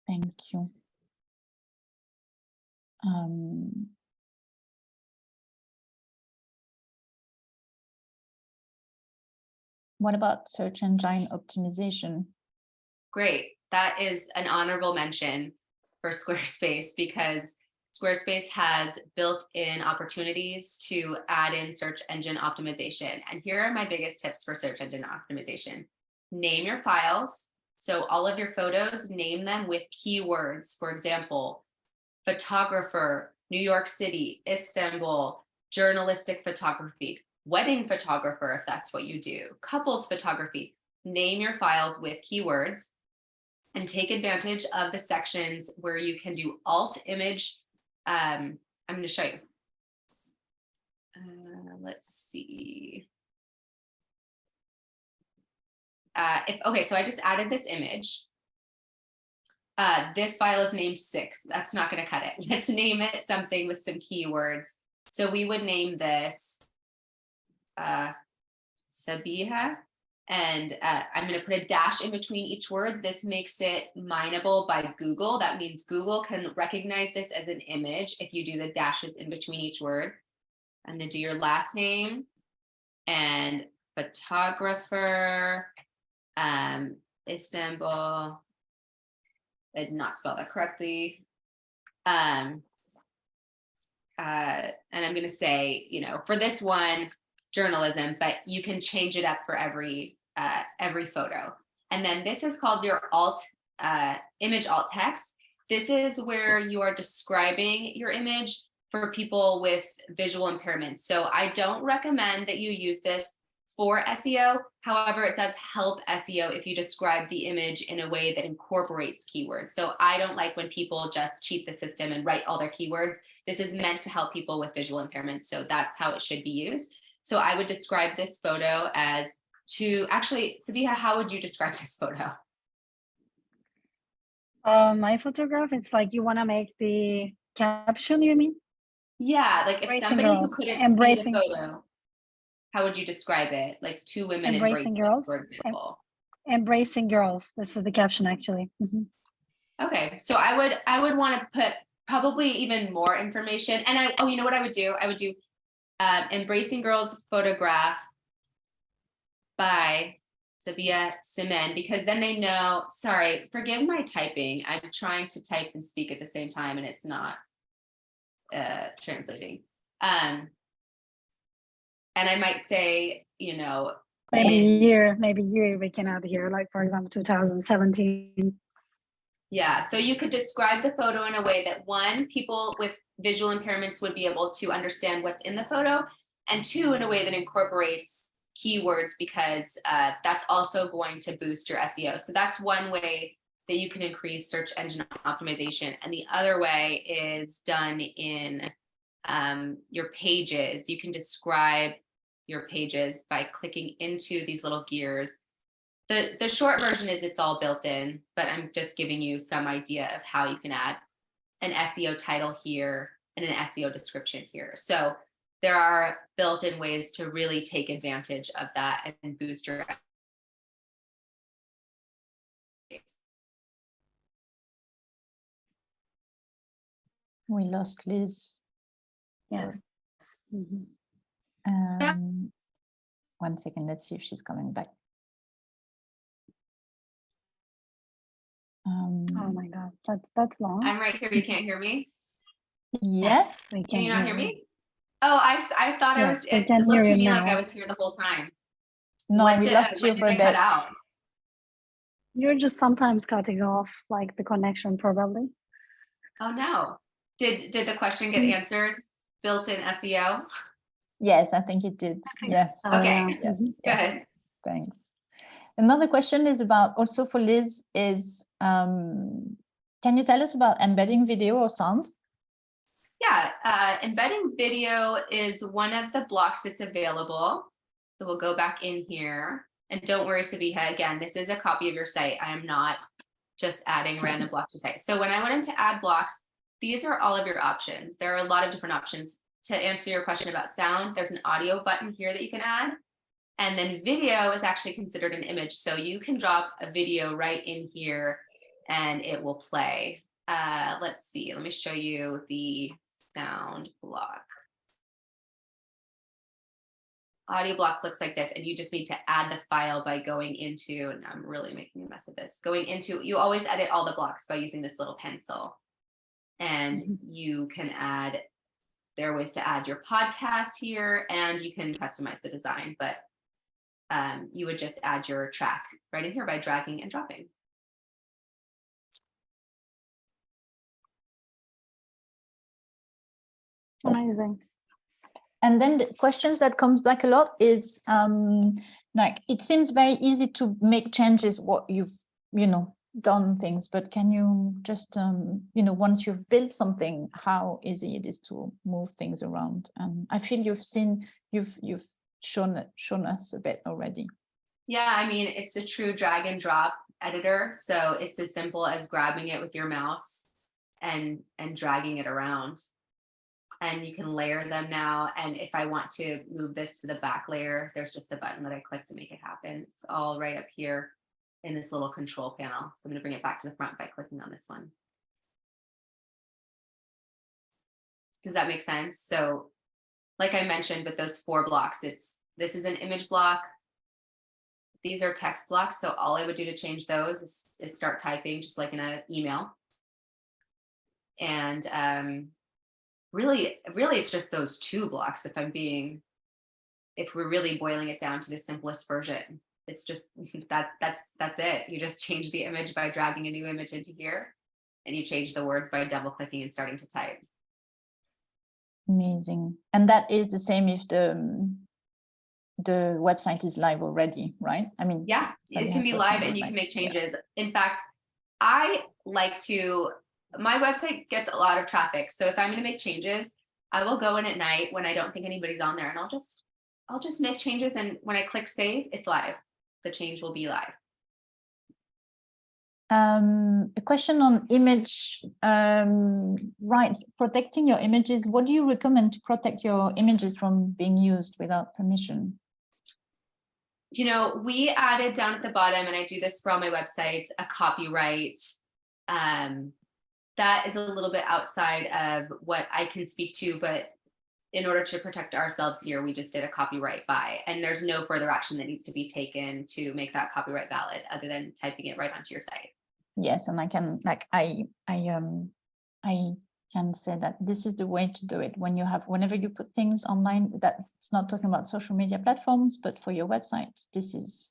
Speaker 1: Thank you. What about search engine optimization?
Speaker 2: Great. That is an honorable mention for Squarespace because Squarespace has built-in opportunities to add in search engine optimization. And here are my biggest tips for search engine optimization. Name your files. So all of your photos, name them with keywords. For example, photographer, New York City, Istanbul, journalistic photography, wedding photographer, if that's what you do, couples photography. Name your files with keywords and take advantage of the sections where you can do alt image. I'm going to show you. Let's see. Okay, so I just added this image. This file is named 6. That's not going to cut it. Let's name it something with some keywords. So we would name this Sabiha, and I'm going to put a dash in between each word. This makes it mineable by Google. That means Google can recognize this as an image if you do the dashes in between each word. I'm going to do your last name and photographer, Istanbul, did not spell that correctly. And I'm going to say, you know, for this one, journalism, but you can change it up for every photo. And then this is called your image alt text. This is where you are describing your image for people with visual impairments. So I don't recommend that you use this for SEO. However, it does help SEO if you describe the image in a way that incorporates keywords. So I don't like when people just cheat the system and write all their keywords. This is meant to help people with visual impairments. So that's how it should be used. So I would describe this photo as actually, Sabiha, how would you describe this photo?
Speaker 3: My photograph, it's like you want to make the caption, you mean?
Speaker 2: Yeah, like if
Speaker 3: Embracing
Speaker 2: somebody
Speaker 3: girls.
Speaker 2: who couldn't
Speaker 3: Embracing.
Speaker 2: see the photo, how would you describe it? Like two women
Speaker 3: Embracing girls.
Speaker 2: for example.
Speaker 3: Embracing girls. This is the caption, actually.
Speaker 2: Okay, so I would want to put probably even more information. And you know what I would do? I would do Embracing Girls photograph by Sabiha Çimen, because then they know, sorry, forgive my typing. I'm trying to type and speak at the same time and it's not translating. And I might say, you know,
Speaker 3: maybe year we can add here, like for example, 2017.
Speaker 2: Yeah, so you could describe the photo in a way that one, people with visual impairments would be able to understand what's in the photo, and two, in a way that incorporates keywords, because that's also going to boost your SEO. So that's one way that you can increase search engine optimization. And the other way is done in your pages. You can describe your pages by clicking into these little gears. The short version is it's all built in, but I'm just giving you some idea of how you can add an SEO title here and an SEO description here. So there are built-in ways to really take advantage of that and boost your.
Speaker 1: We lost Liz.
Speaker 3: Yes.
Speaker 1: One second, let's see if she's coming back.
Speaker 3: Oh my God, that's long.
Speaker 2: I'm right here. You can't hear me?
Speaker 1: Yes.
Speaker 3: We
Speaker 2: Can you not hear
Speaker 3: you.
Speaker 2: me? Oh, I thought I was. It looked to me like I was here the whole time.
Speaker 1: No, we lost you for a bit.
Speaker 3: You're just sometimes cutting off, like the connection, probably.
Speaker 2: Oh no! Did the question get answered? Built-in SEO?
Speaker 1: Yes, I think it did. Yes.
Speaker 3: So.
Speaker 2: Okay.
Speaker 1: Yes.
Speaker 2: Good.
Speaker 1: Thanks. Another question is about, also for Liz, is can you tell us about embedding video or sound?
Speaker 2: Yeah, embedding video is one of the blocks that's available. So we'll go back in here, and don't worry, Sabiha, again, this is a copy of your site. I am not just adding random blocks to your site. So when I went into add blocks, these are all of your options. There are a lot of different options. To answer your question about sound, there's an audio button here that you can add. And then video is actually considered an image. So you can drop a video right in here and it will play. Let's see, let me show you the sound block. Audio block looks like this, and you just need to add the file by going into, and I'm really making a mess of this, going into, you always edit all the blocks by using this little pencil. And you can add, there are ways to add your podcast here, and you can customize the design, but you would just add your track right in here by dragging and dropping.
Speaker 3: Amazing.
Speaker 1: And then the questions that comes back a lot is like, it seems very easy to make changes what you've, done things, but can you just, once you've built something, how easy it is to move things around? I feel you've shown us a bit already.
Speaker 2: Yeah, I mean, it's a true drag and drop editor. So it's as simple as grabbing it with your mouse and dragging it around. And you can layer them now. And if I want to move this to the back layer, there's just a button that I click to make it happen. It's all right up here in this little control panel. So I'm going to bring it back to the front by clicking on this one. Does that make sense? So like I mentioned, with those 4 blocks, this is an image block. These are text blocks. So all I would do to change those is start typing just like in an email. And really, it's just those 2 blocks. If we're really boiling it down to the simplest version, it's just that's it. You just change the image by dragging a new image into here, and you change the words by double clicking and starting to type.
Speaker 1: Amazing. And that is the same if the website is live already, right? I mean,
Speaker 2: yeah, it can be live and you can make changes. Yeah. In fact, my website gets a lot of traffic. So if I'm going to make changes, I will go in at night when I don't think anybody's on there, and I'll just make changes. And when I click save, it's live. The change will be live.
Speaker 1: A question on image rights, protecting your images. What do you recommend to protect your images from being used without permission?
Speaker 2: You know, we added down at the bottom, and I do this for all my websites, a copyright. That is a little bit outside of what I can speak to, but in order to protect ourselves here, we just did a copyright by, and there's no further action that needs to be taken to make that copyright valid other than typing it right onto your site. Yes,
Speaker 1: and I can, like, I can say that this is the way to do it. Whenever you put things online, that it's not talking about social media platforms, but for your website, this is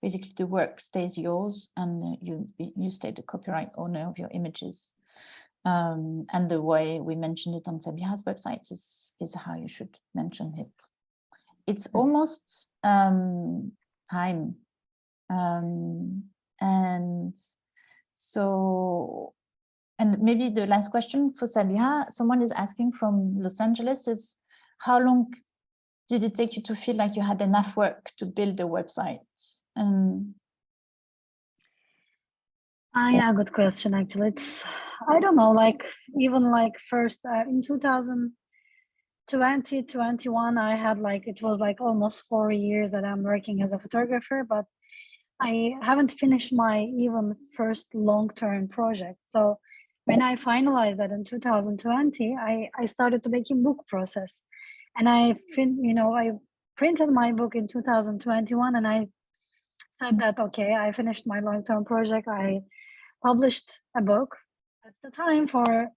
Speaker 1: basically the work stays yours, and you stay the copyright owner of your images. And the way we mentioned it on Sabiha's website is how you should mention it. It's almost time. And so, and maybe the last question for Sabiha, someone is asking from Los Angeles, is how long did it take you to feel like you had enough work to build a website?
Speaker 3: Yeah, good question. Actually, I don't know, first in 2021, I had it was almost 4 years that I'm working as a photographer, but I haven't finished my even first long-term project. So when I finalized that in 2020, I started to making book process, and I printed my book in 2021, and I said that, okay, I finished my long-term project. I published a book. That's the time for,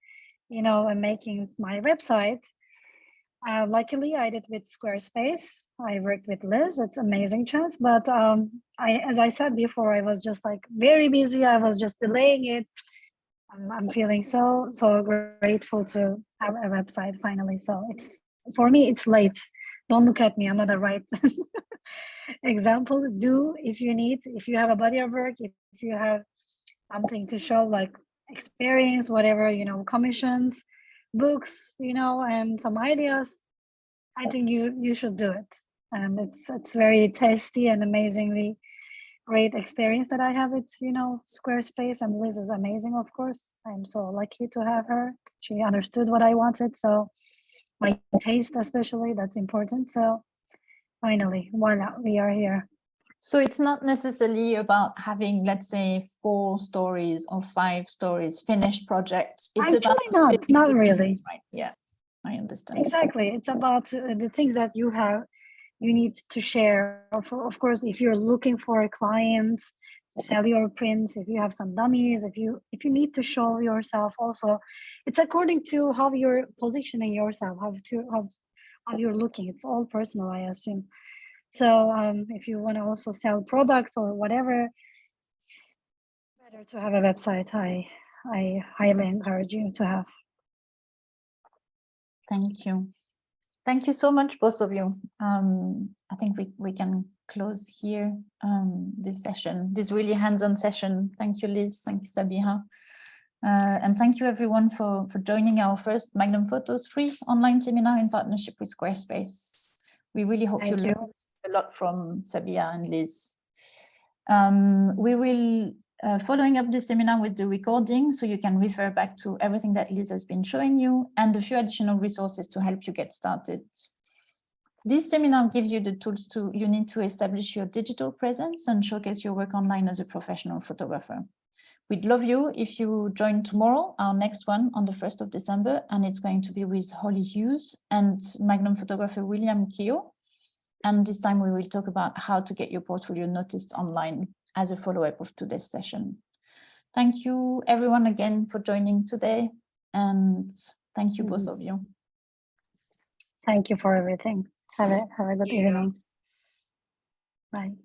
Speaker 3: making my website. Luckily, I did with Squarespace. I worked with Liz. It's amazing chance. But as I said before, I was just very busy. I was just delaying it. I'm feeling so grateful to have a website finally. So for me, it's late. Don't look at me. I'm not the right example. If you have a body of work, if you have something to show, experience, whatever, commissions, books, and some ideas, I think you should do it. And it's very tasty and amazingly great experience that I have with Squarespace, and Liz is amazing, of course. I'm so lucky to have her. She understood what I wanted, so my taste especially, that's important. So finally, voila, we are here.
Speaker 1: So it's not necessarily about having, let's say, 4 stories or 5 stories finished projects. It's
Speaker 3: actually not really.
Speaker 1: Right? Yeah, I understand.
Speaker 3: Exactly. It's about the things that you need to share. Of course, if you're looking for clients to sell your prints, if you have some dummies, if you need to show yourself, also, it's according to how you're positioning yourself, how you're looking. It's all personal, I assume. So if you want to also sell products or whatever, better to have a website. I highly encourage you to have.
Speaker 1: Thank you. Thank you so much, both of you. I think we can close here this session, this really hands-on session. Thank you, Liz. Thank you, Sabiha. And thank you, everyone, for joining our first Magnum Photos free online seminar in partnership with Squarespace. We really hope you learned a lot from Sabiha and Liz. We will following up this seminar with the recording, so you can refer back to everything that Liz has been showing you and a few additional resources to help you get started. This seminar gives you the tools you need to establish your digital presence and showcase your work online as a professional photographer. We'd love you if you join tomorrow, our next one on the 1st of December, and it's going to be with Holly Hughes and Magnum photographer William Keogh. And this time we will talk about how to get your portfolio noticed online as a follow-up of today's session. Thank you everyone again for joining today, and thank you both of you.
Speaker 3: Thank you for everything. Have a good evening. Bye.